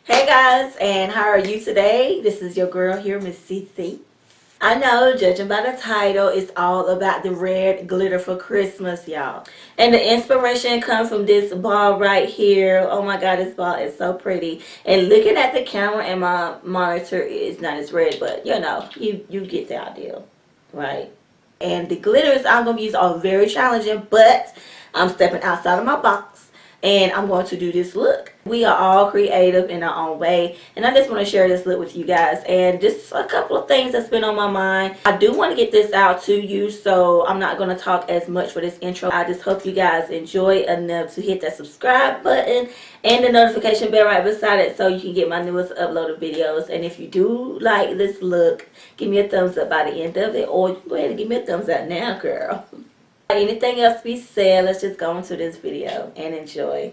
Hey guys, and how are you today? This is your girl here, Miss CC. I know, judging by the title, it's all about the red glitter for Christmas, y'all. And the inspiration comes from this ball right here. Oh my god, this ball is so pretty. And looking at the camera and my monitor is not as red, but you know, you get the idea, right? And the glitters I'm going to use are very challenging, but I'm stepping outside of my box and I'm going to do this look. We are all creative in our own way, and I just want to share this look with you guys and just a couple of things that's been on my mind. I do want to get this out to you, so I'm not going to talk as much for this intro. I just hope you guys enjoy enough to hit that subscribe button and the notification bell right beside it so you can get my newest uploaded videos. And if you do like this look, give me a thumbs up by the end of it, or go ahead and give me a thumbs up now, girl. Anything else to be said, let's just go into this video and enjoy.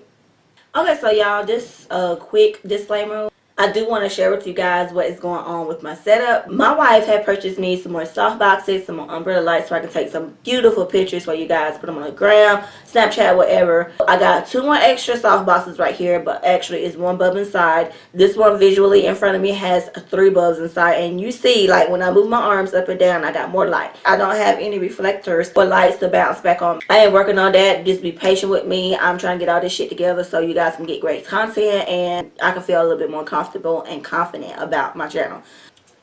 Okay, so y'all, just a quick disclaimer. I do want to share with you guys what is going on with my setup. My wife had purchased me some more soft boxes, some more umbrella lights so I can take some beautiful pictures for you guys, put them on the gram, Snapchat, whatever. I got 2 more extra soft boxes right here, but actually it's 1 bulb inside. This one visually in front of me has 3 bulbs inside, and you see, like, when I move my arms up and down, I got more light. I don't have any reflectors or lights to bounce back on. I am working on that. Just be patient with me. I'm trying to get all this shit together so you guys can get great content and I can feel a little bit more comfortable and confident about my channel.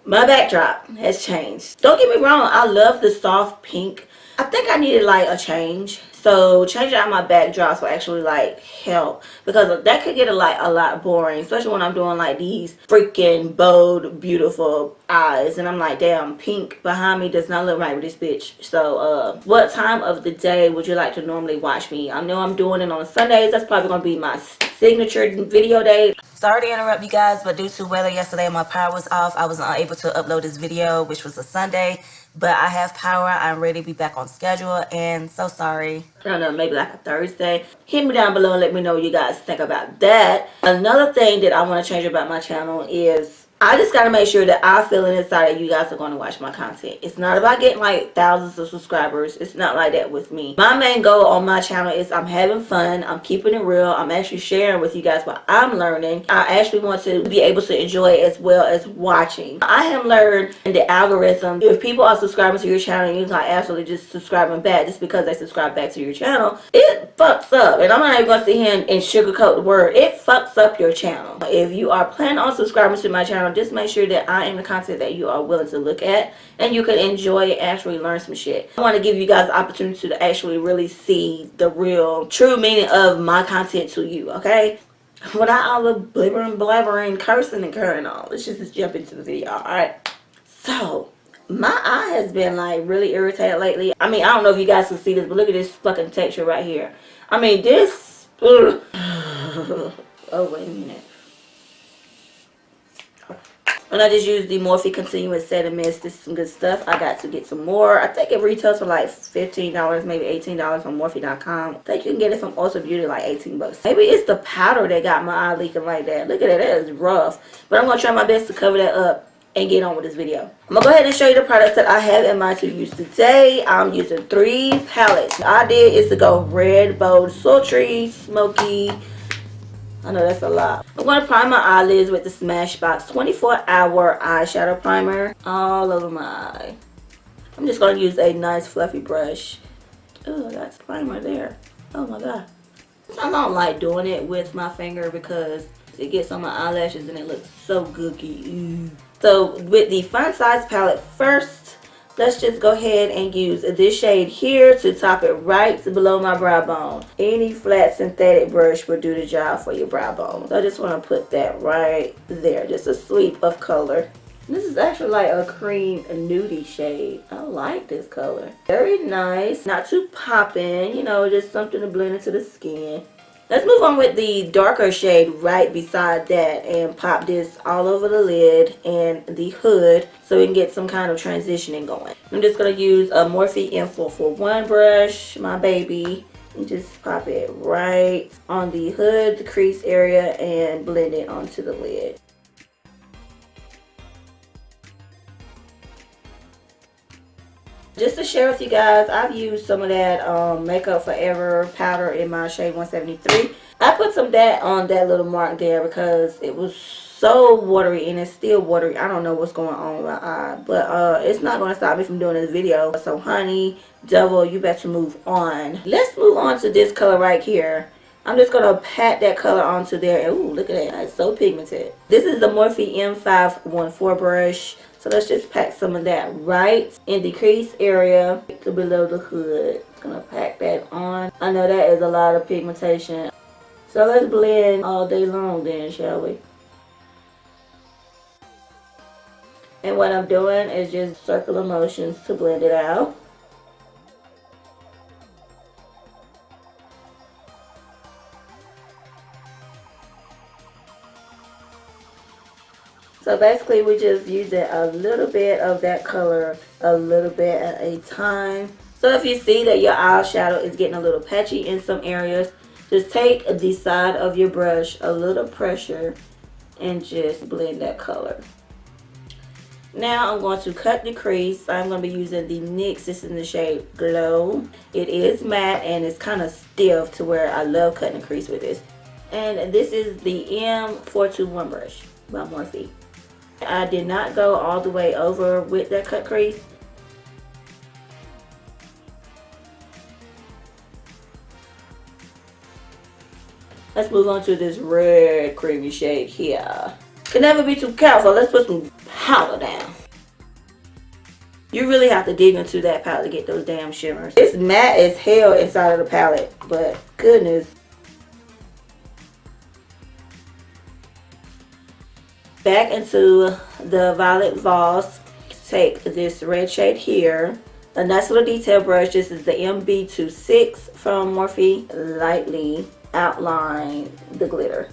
My backdrop has changed. Don't get me wrong, I love the soft pink. I think I needed like a change, so changing out my backdrops will actually like help, because that could get a lot boring, especially when I'm doing like these freaking bold beautiful eyes and I'm like, damn, pink behind me does not look right with this bitch. So what time of the day would you like to normally watch me? I know I'm doing it on Sundays. That's probably gonna be my signature video day. Sorry to interrupt you guys, but due to weather yesterday, my power was off. I was unable to upload this video, which was a Sunday, but I have power. I'm ready to be back on schedule, and so sorry. I don't know, maybe like a Thursday. Hit me down below and let me know what you guys think about that. Another thing that I want to change about my channel is I just got to make sure that I feel inside that you guys are going to watch my content. It's not about getting like thousands of subscribers. It's not like that with me. My main goal on my channel is I'm having fun. I'm keeping it real. I'm actually sharing with you guys what I'm learning. I actually want to be able to enjoy it as well as watching. I have learned in the algorithm, if people are subscribing to your channel and you're not absolutely just subscribing back just because they subscribe back to your channel, it fucks up. And I'm not even going to sit here and sugarcoat the word. It fucks up your channel. If you are planning on subscribing to my channel, just make sure that I am the content that you are willing to look at and you can enjoy and actually learn some shit. I want to give you guys the opportunity to actually really see the real true meaning of my content to you, okay? Without all the blibbering, blabbering, cursing and curring on, let's just jump into the video. Alright, so my eye has been like really irritated lately. I mean, I don't know if you guys can see this, but look at this fucking texture right here. I mean, this oh, wait a minute. And I just used the Morphe Continuous Set and Mist. This is some good stuff. I got to get some more. I think it retails for like $15, maybe $18 on Morphe.com. I think you can get it from Ulta Beauty like 18 bucks. Maybe it's the powder that got my eye leaking like that. Look at that. That is rough. But I'm going to try my best to cover that up and get on with this video. I'm going to go ahead and show you the products that I have in mind to use today. I'm using 3 palettes. The idea is to go red, bold, sultry, smoky. I know that's a lot. I'm going to prime my eyelids with the Smashbox 24-hour eyeshadow primer all over my eye. I'm just going to use a nice fluffy brush. Oh, that's primer there. Oh my god. I don't like doing it with my finger because it gets on my eyelashes and it looks so gooky. So with the fun size palette first, let's just go ahead and use this shade here to top it right below my brow bone. Any flat synthetic brush will do the job for your brow bone. So I just want to put that right there. Just a sweep of color. This is actually like a cream nudie shade. I like this color. Very nice. Not too popping. You know, just something to blend into the skin. Let's move on with the darker shade right beside that and pop this all over the lid and the hood so we can get some kind of transitioning going. I'm just going to use a Morphe M441 brush, my baby, and just pop it right on the hood, the crease area, and blend it onto the lid. Just to share with you guys, I've used some of that Makeup Forever powder in my shade 173. I put some that on that little mark there because it was so watery, and it's still watery. I don't know what's going on with my eye, but it's not going to stop me from doing this video. So honey, devil, you better move on. Let's move on to this color right here. I'm just going to pat that color onto there. Ooh, look at that. It's so pigmented. This is the Morphe M514 brush. So let's just pack some of that right in the crease area to below the hood. Gonna pack that on. I know that is a lot of pigmentation. So let's blend all day long then, shall we? And what I'm doing is just circular motions to blend it out. So basically we're just using a little bit of that color, a little bit at a time. So if you see that your eyeshadow is getting a little patchy in some areas, just take the side of your brush, a little pressure, and just blend that color. Now I'm going to cut the crease. I'm going to be using the NYX. This is in the shade Glow. It is matte and it's kind of stiff to where I love cutting the crease with this. And this is the M421 brush by Morphe. I did not go all the way over with that cut crease. Let's move on to this red creamy shade here. Can never be too careful. Let's put some powder down. You really have to dig into that palette to get those damn shimmers. It's matte as hell inside of the palette, but goodness. Back into the Violet Voss. Take this red shade here. A nice little detail brush. This is the MB26 from Morphe. Lightly outline the glitter.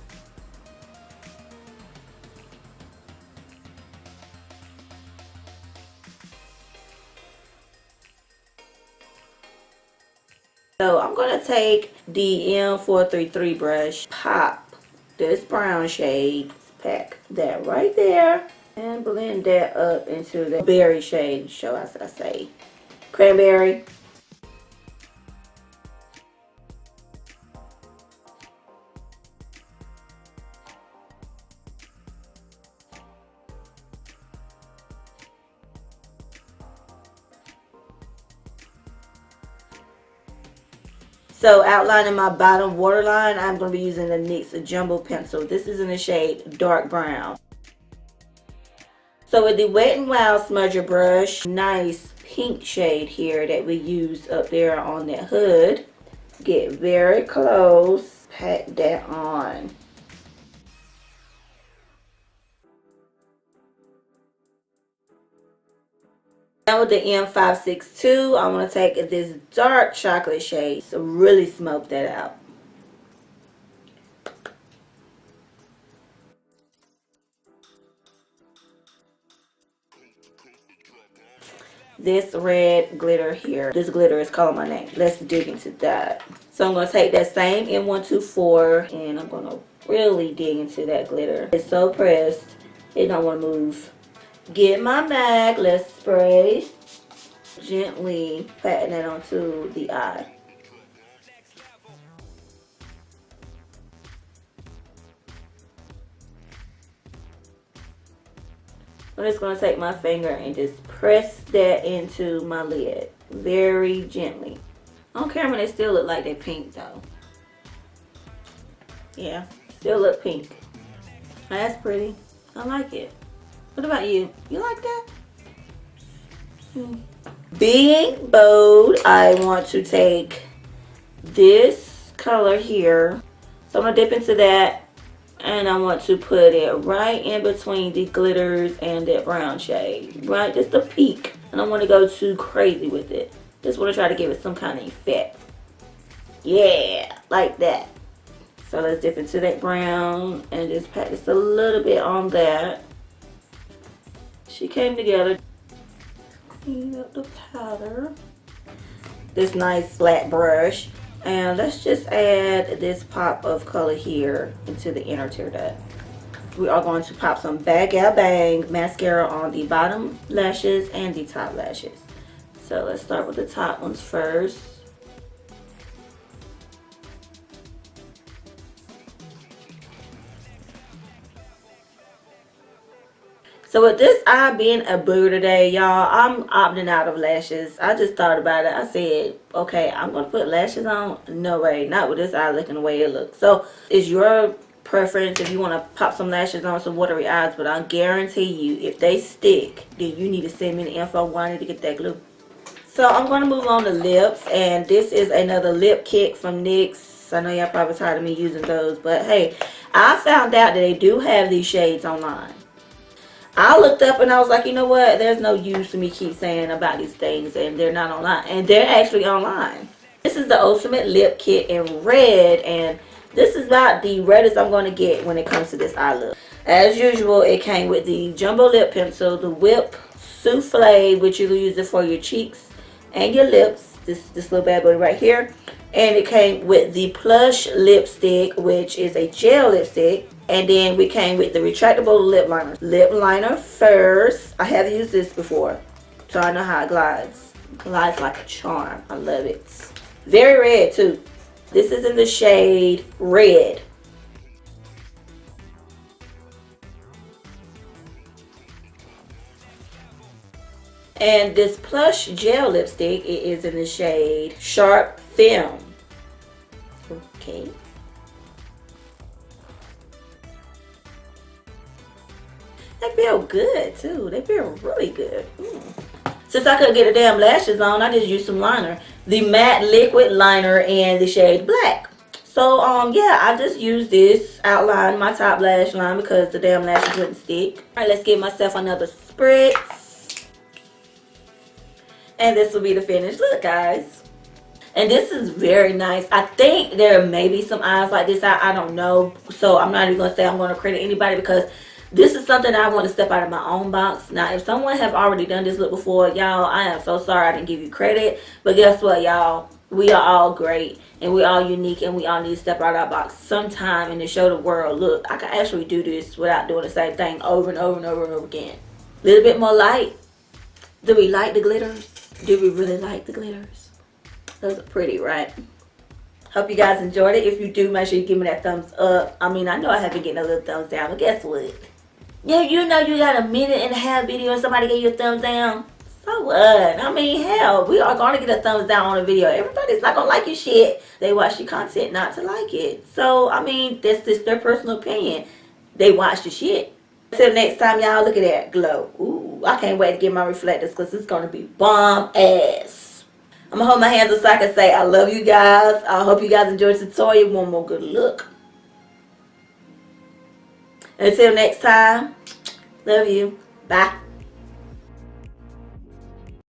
So I'm going to take the M433 brush, pop this brown shade, pack that right there, and blend that up into the berry shade, shall I say, cranberry. So outlining my bottom waterline, I'm going to be using the NYX Jumbo Pencil. This is in the shade Dark Brown. So with the Wet n Wild smudger brush, nice pink shade here that we used up there on that hood. Get very close, pat that on. Now with the M562, I'm going to take this dark chocolate shade, so really smoke that out. This red glitter here, this glitter is calling my name. Let's dig into that. So I'm going to take that same M124 and I'm going to really dig into that glitter. It's so pressed, it don't want to move. Get my bag, let's spray. Gently patting that onto the eye. I'm just going to take my finger and just press that into my lid very gently. On camera they still look like they're pink though. Yeah, still look pink. That's pretty. I like it. What about you? You like that? Being bold, I want to take this color here. So I'm going to dip into that. And I want to put it right in between the glitters and that brown shade. Right? Just a peak. I don't want to go too crazy with it. Just want to try to give it some kind of effect. Yeah, like that. So let's dip into that brown and just pat just a little bit on that. She came together. Clean up the powder. This nice flat brush. And let's just add this pop of color here into the inner tear duct. We are going to pop some Bad Gal Bang mascara on the bottom lashes and the top lashes. So let's start with the top ones first. So with this eye being a booger today, y'all, I'm opting out of lashes. I just thought about it. I said, okay, I'm going to put lashes on? No way. Not with this eye looking the way it looks. So it's your preference if you want to pop some lashes on, some watery eyes. But I guarantee you, if they stick, then you need to send me the info where I need to get that glue. So I'm going to move on to lips. And this is another lip kit from NYX. I know y'all probably tired of me using those. But hey, I found out that they do have these shades online. I looked up and I was like, you know what? There's no use to me keep saying about these things and they're not online. And they're actually online. This is the Ultimate Lip Kit in red. And this is about the reddest I'm going to get when it comes to this eye look. As usual, it came with the Jumbo Lip Pencil, the Whip Souffle, which you can use it for your cheeks and your lips. This little bad boy right here. And it came with the Plush Lipstick, which is a gel lipstick. And then we came with the retractable lip liner. Lip liner first. I have used this before, so I know how it glides. Glides like a charm. I love it. Very red too. This is in the shade Red. And this Plush gel lipstick, it is in the shade Sharp Film. Okay. They feel good too. They feel really good. Since I couldn't get the damn lashes on, I just used some liner. The matte liquid liner in the shade Black. So yeah, I just used this outline my top lash line because the damn lashes wouldn't stick. Alright, let's give myself another spritz. And this will be the finished look, guys. And this is very nice. I think there may be some eyes like this. I don't know. So I'm not even going to say I'm going to credit anybody because this is something I want to step out of my own box. Now, if someone have already done this look before, y'all, I am so sorry I didn't give you credit. But guess what, y'all? We are all great. And we all unique. And we all need to step out of our box sometime and to show the world, look, I can actually do this without doing the same thing over and over and over and over again. A little bit more light. Do we like the glitters? Do we really like the glitters? Those are pretty, right? Hope you guys enjoyed it. If you do, make sure you give me that thumbs up. I mean, I know I have been getting a little thumbs down, but guess what? Yeah, you know you got a minute and a half video and somebody gave you a thumbs down. So what? I mean, hell, we are going to get a thumbs down on a video. Everybody's not going to like your shit. They watch your content not to like it. So, I mean, that's just their personal opinion. They watch the shit. Until next time, y'all, look at that glow. Ooh, I can't wait to get my reflectors because it's going to be bomb ass. I'm going to hold my hands up so I can say I love you guys. I hope you guys enjoyed the tutorial. One more good look. Until next time, love you. Bye.